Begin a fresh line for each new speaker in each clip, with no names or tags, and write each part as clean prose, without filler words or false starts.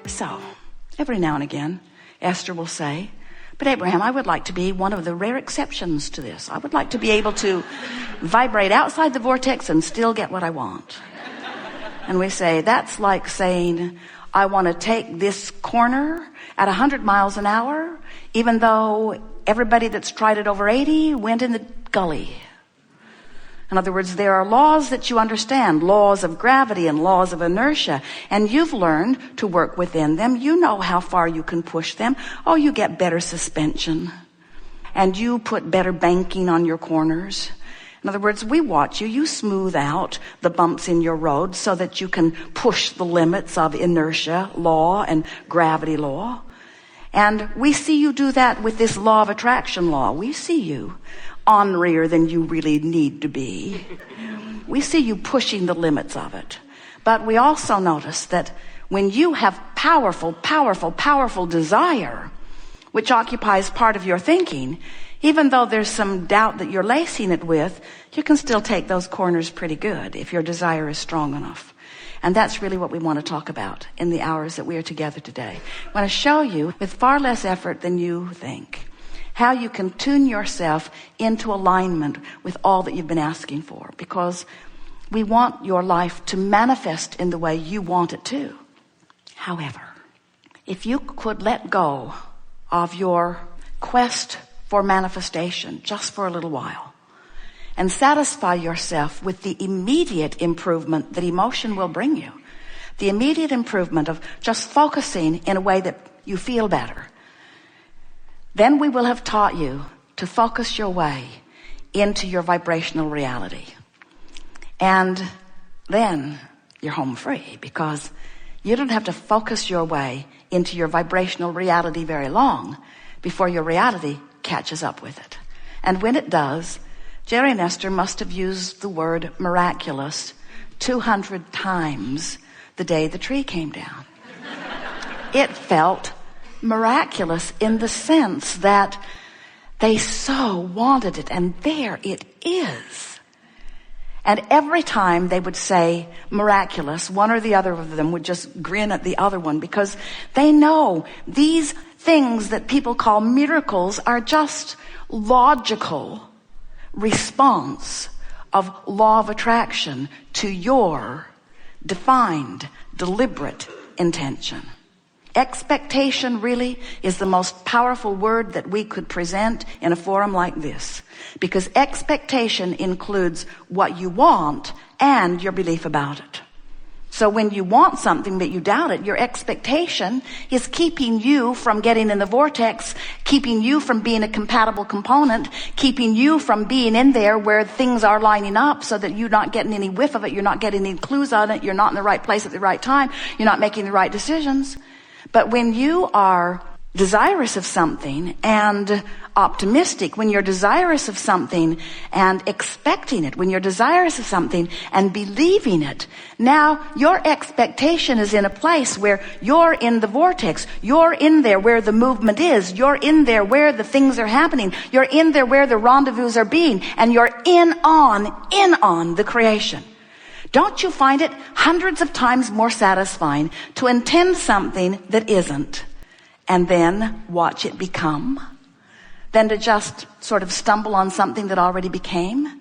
So, every now and again, Esther will say, but Abraham, I would like to be one of the rare exceptions to this. I would like to be able to vibrate outside the vortex and still get what I want. And we say, that's like saying, I want to take this corner at 100 miles an hour, even though everybody that's tried it over 80 went in the gully. In other words, there are laws that you understand, laws of gravity and laws of inertia, and you've learned to work within them. You know how far you can push them. Oh, you get better suspension, and you put better banking on your corners. In other words, we watch you. You smooth out the bumps in your road so that you can push the limits of inertia law and gravity law. And we see you do that with this law of attraction law. We see you ornerier than you really need to be. We see you pushing the limits of it. But we also notice that when you have powerful, powerful, powerful desire, which occupies part of your thinking, even though there's some doubt that you're lacing it with, you can still take those corners pretty good if your desire is strong enough. And that's really what we want to talk about in the hours that we are together today. I want to show you, with far less effort than you think, how you can tune yourself into alignment with all that you've been asking for, because we want your life to manifest in the way you want it to. However, if you could let go of your quest for manifestation just for a little while and satisfy yourself with the immediate improvement that emotion will bring you, the immediate improvement of just focusing in a way that you feel better, then we will have taught you to focus your way into your vibrational reality. And then you're home free, because you don't have to focus your way into your vibrational reality very long before your reality catches up with it. And when it does, Jerry and Esther must have used the word miraculous 200 times the day the tree came down. It felt miraculous in the sense that they so wanted it, and there it is. And every time they would say miraculous, one or the other of them would just grin at the other one, because they know these things that people call miracles are just logical response of law of attraction to your defined, deliberate intention. Expectation really is the most powerful word that we could present in a forum like this, because expectation includes what you want and your belief about it. So when you want something but you doubt it, your expectation is keeping you from getting in the vortex, keeping you from being a compatible component, keeping you from being in there where things are lining up so that you're not getting any whiff of it, you're not getting any clues on it, you're not in the right place at the right time, you're not making the right decisions. But when you are desirous of something and optimistic, when you're desirous of something and expecting it, when you're desirous of something and believing it, now your expectation is in a place where you're in the vortex. You're in there where the movement is. You're in there where the things are happening. You're in there where the rendezvous are being, and you're in on the creation. Don't you find it hundreds of times more satisfying to intend something that isn't and then watch it become than to just sort of stumble on something that already became?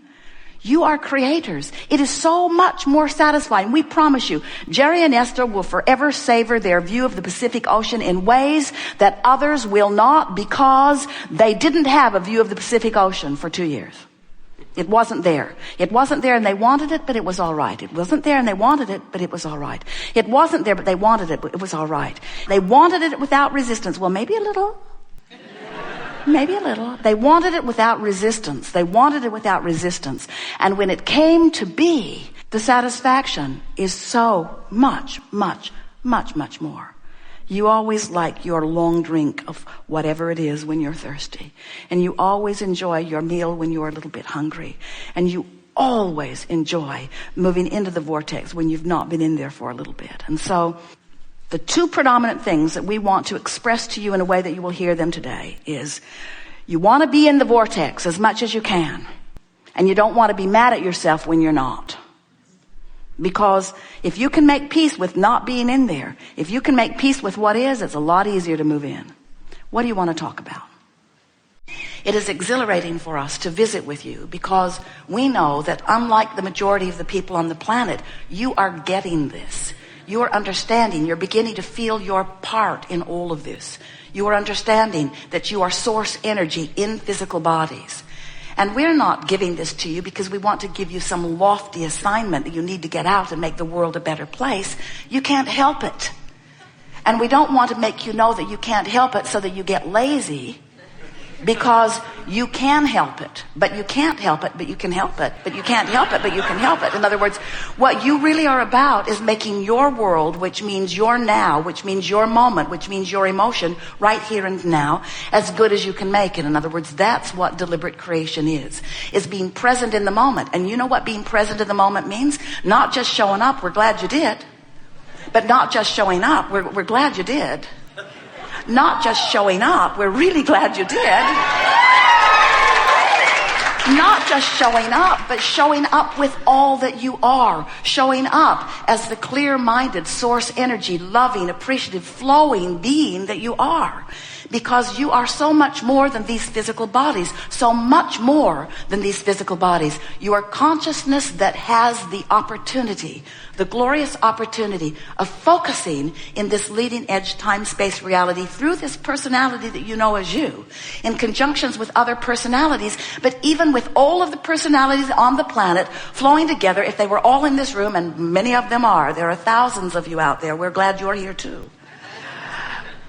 You are creators. It is so much more satisfying. We promise you, Jerry and Esther will forever savor their view of the Pacific Ocean in ways that others will not, because they didn't have a view of the Pacific Ocean for 2 years. It wasn't there. It wasn't there and they wanted it, but it was all right. It wasn't there and they wanted it, but it was all right. It wasn't there, but they wanted it, but it was all right. They wanted it without resistance. Well, maybe a little. Maybe a little. They wanted it without resistance. They wanted it without resistance. And when it came to be, the satisfaction is so much, much, much, much more. You always like your long drink of whatever it is when you're thirsty. And you always enjoy your meal when you're a little bit hungry. And you always enjoy moving into the vortex when you've not been in there for a little bit. And so the two predominant things that we want to express to you in a way that you will hear them today is you want to be in the vortex as much as you can. And you don't want to be mad at yourself when you're not. Because if you can make peace with not being in there, if you can make peace with what is, it's a lot easier to move in. What do you want to talk about? It is exhilarating for us to visit with you because we know that unlike the majority of the people on the planet, you are getting this. You are understanding. You're beginning to feel your part in all of this. You are understanding that you are source energy in physical bodies. And we're not giving this to you because we want to give you some lofty assignment that you need to get out and make the world a better place. You can't help it. And we don't want to make you know that you can't help it so that you get lazy, because you can help it, but you can't help it, but you can help it, but you can't help it, but you can help it. In other words, what you really are about is making your world, which means your now, which means your moment, which means your emotion, right here and now, as good as you can make it. In other words, that's what deliberate creation is being present in the moment. And you know what being present in the moment means? Not just showing up, we're glad you did. But not just showing up, we're glad you did. Not just showing up, we're really glad you did. Not just showing up, but showing up with all that you are. Showing up as the clear-minded, source energy, loving, appreciative, flowing being that you are. Because you are so much more than these physical bodies. So much more than these physical bodies. You are consciousness that has the opportunity, the glorious opportunity of focusing in this leading edge time-space reality through this personality that you know as you, in conjunctions with other personalities, but even with all of the personalities on the planet flowing together. If they were all in this room, and many of them are, there are thousands of you out there, we're glad you're here too.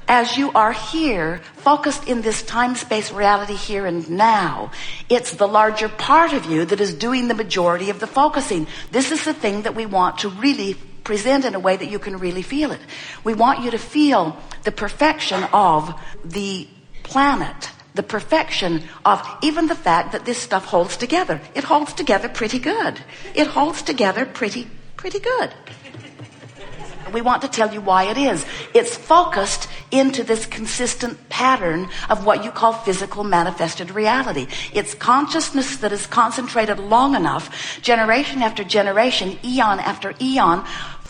As you are here, focused in this time-space reality here and now, it's the larger part of you that is doing the majority of the focusing. This is the thing that we want to really present in a way that you can really feel it. We want you to feel the perfection of the planet, the perfection of even the fact that this stuff holds together. It holds together pretty good. It holds together pretty good. We want to tell you why it is. It's focused into this consistent pattern of what you call physical manifested reality. It's consciousness that is concentrated long enough, generation after generation, eon after eon,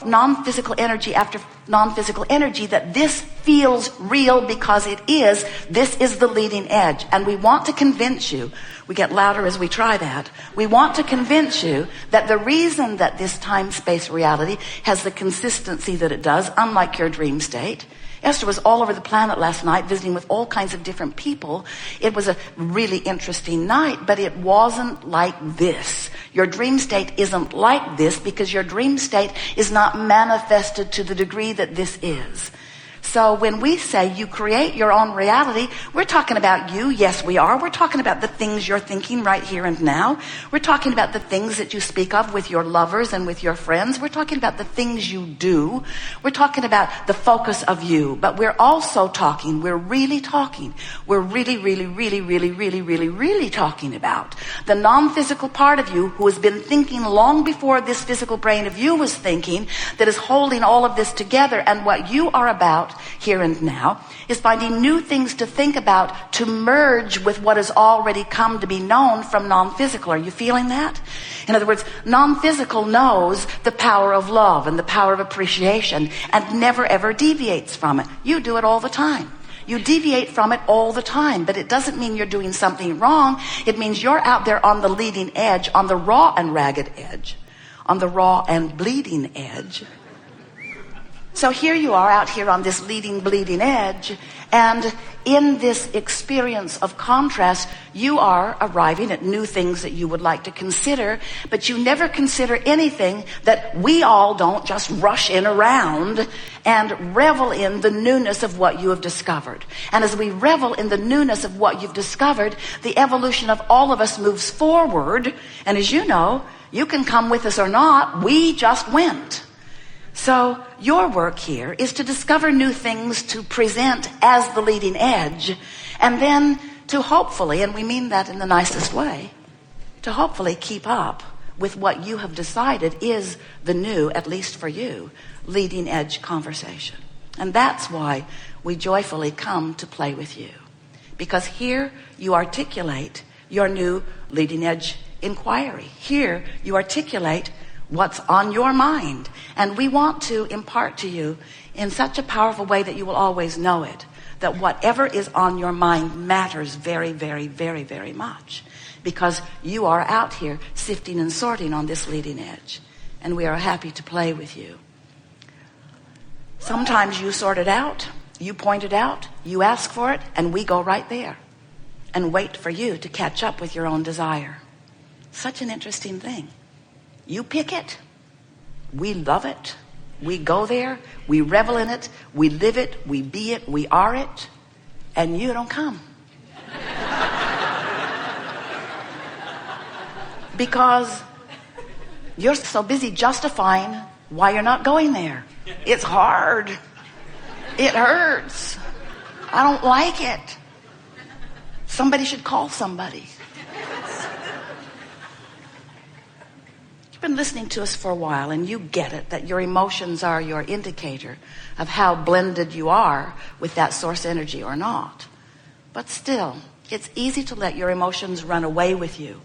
non-physical energy after non-physical energy, that this feels real because it is. This is the leading edge. And we want to convince you, we get louder as we try that, we want to convince you that the reason that this time-space reality has the consistency that it does, unlike your dream state. Esther was all over the planet last night visiting with all kinds of different people. It was a really interesting night, but it wasn't like this. Your dream state isn't like this because your dream state is not manifested to the degree that this is. So when we say you create your own reality, we're talking about you. Yes, we are. We're talking about the things you're thinking right here and now. We're talking about the things that you speak of with your lovers and with your friends. We're talking about the things you do. We're talking about the focus of you. But we're also talking, we're really talking talking about the non-physical part of you who has been thinking long before this physical brain of you was thinking, that is holding all of this together. And what you are about here and now is finding new things to think about to merge with what has already come to be known from non-physical. Are you feeling that? In other words, non-physical knows the power of love and the power of appreciation and never ever deviates from it. You do it all the time. You deviate from it all the time, but it doesn't mean you're doing something wrong. It means you're out there on the leading edge, on the raw and ragged edge, on the raw and bleeding edge. So here you are out here on this leading, bleeding edge, and in this experience of contrast, you are arriving at new things that you would like to consider, but you never consider anything that we all don't just rush in around and revel in the newness of what you have discovered. And as we revel in the newness of what you've discovered, the evolution of all of us moves forward, and as you know, you can come with us or not, we just went. So your work here is to discover new things to present as the leading edge, and then to hopefully, and we mean that in the nicest way, to hopefully keep up with what you have decided is the new, at least for you, leading edge conversation. And that's why we joyfully come to play with you. Because here you articulate your new leading edge inquiry. Here you articulate what's on your mind. And we want to impart to you in such a powerful way that you will always know it, that whatever is on your mind matters very, very, very, very much, because you are out here sifting and sorting on this leading edge, and we are happy to play with you. Sometimes you sort it out, you point it out, you ask for it, and we go right there and wait for you to catch up with your own desire. Such an interesting thing. You pick it, we love it, we go there, we revel in it, we live it, we be it, we are it, and you don't come. Because you're so busy justifying why you're not going there. It's hard. It hurts. I don't like it. Somebody should call somebody. You've been listening to us for a while, and you get it, that your emotions are your indicator of how blended you are with that source energy or not. But still, it's easy to let your emotions run away with you.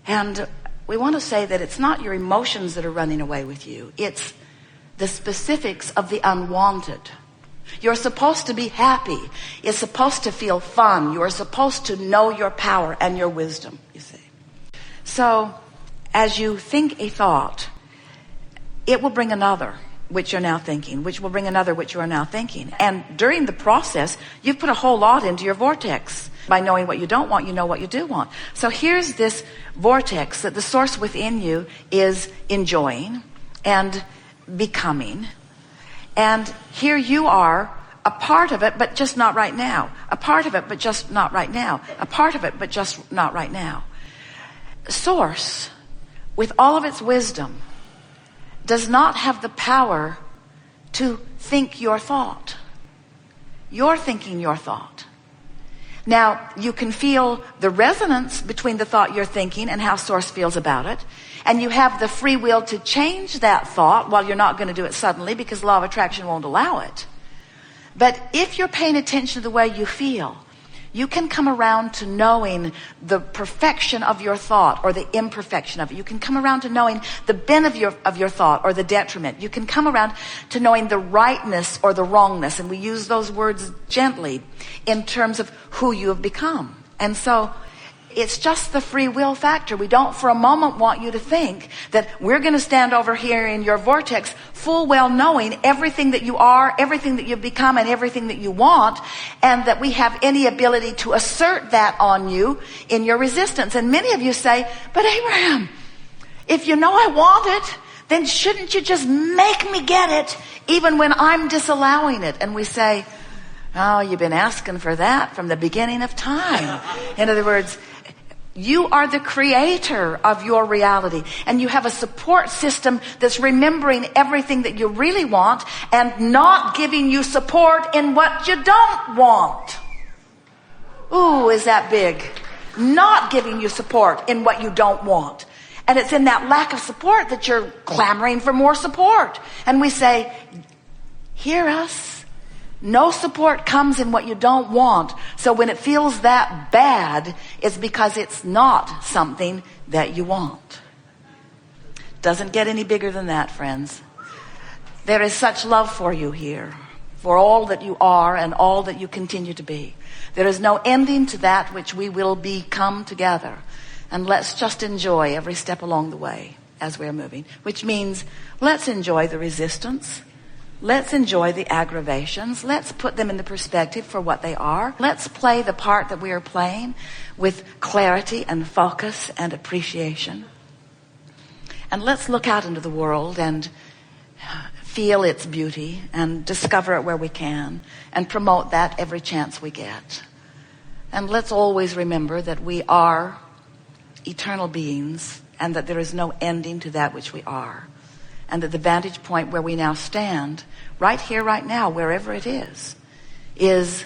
And we want to say that it's not your emotions that are running away with you. It's the specifics of the unwanted. You're supposed to be happy. You're supposed to feel fun. You're supposed to know your power and your wisdom, you see. So, as you think a thought, it will bring another, which you're now thinking, which will bring another, which you are now thinking. And during the process, you've put a whole lot into your vortex. By knowing what you don't want, you know what you do want. So here's this vortex that the source within you is enjoying and becoming. And here you are, a part of it, but just not right now. A part of it, but just not right now. A part of it, but just not right now. Source, with all of its wisdom, does not have the power to think your thought. You're thinking your thought. Now, you can feel the resonance between the thought you're thinking and how Source feels about it. And you have the free will to change that thought. While you're not going to do it suddenly because law of attraction won't allow it. But if you're paying attention to the way you feel, you can come around to knowing the perfection of your thought or the imperfection of it. You can come around to knowing the bend of your thought or the detriment. You can come around to knowing the rightness or the wrongness. And we use those words gently in terms of who you have become. And so it's just the free will factor. We don't for a moment want you to think that we're going to stand over here in your vortex full well knowing everything that you are, everything that you've become, and everything that you want, and that we have any ability to assert that on you in your resistance. And many of you say, but Abraham, if you know I want it, then shouldn't you just make me get it even when I'm disallowing it? And we say, oh, you've been asking for that from the beginning of time. In other words, you are the creator of your reality, and you have a support system that's remembering everything that you really want and not giving you support in what you don't want. Ooh, is that big? Not giving you support in what you don't want. And it's in that lack of support that you're clamoring for more support. And we say, hear us. No support comes in what you don't want. So when it feels that bad, it's because it's not something that you want. Doesn't get any bigger than that, friends. There is such love for you here, for all that you are and all that you continue to be. There is no ending to that which we will become together. And let's just enjoy every step along the way as we're moving. Which means let's enjoy the resistance. Let's enjoy the aggravations. Let's put them in the perspective for what they are. Let's play the part that we are playing with clarity and focus and appreciation. And let's look out into the world and feel its beauty and discover it where we can and promote that every chance we get. And let's always remember that we are eternal beings and that there is no ending to that which we are. And that the vantage point where we now stand, right here, right now, wherever it is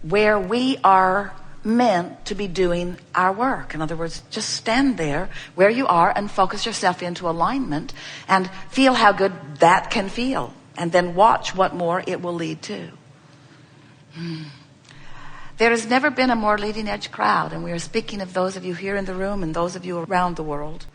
where we are meant to be doing our work. In other words, just stand there where you are and focus yourself into alignment and feel how good that can feel. And then watch what more it will lead to. There has never been a more leading edge crowd, and we are speaking of those of you here in the room and those of you around the world.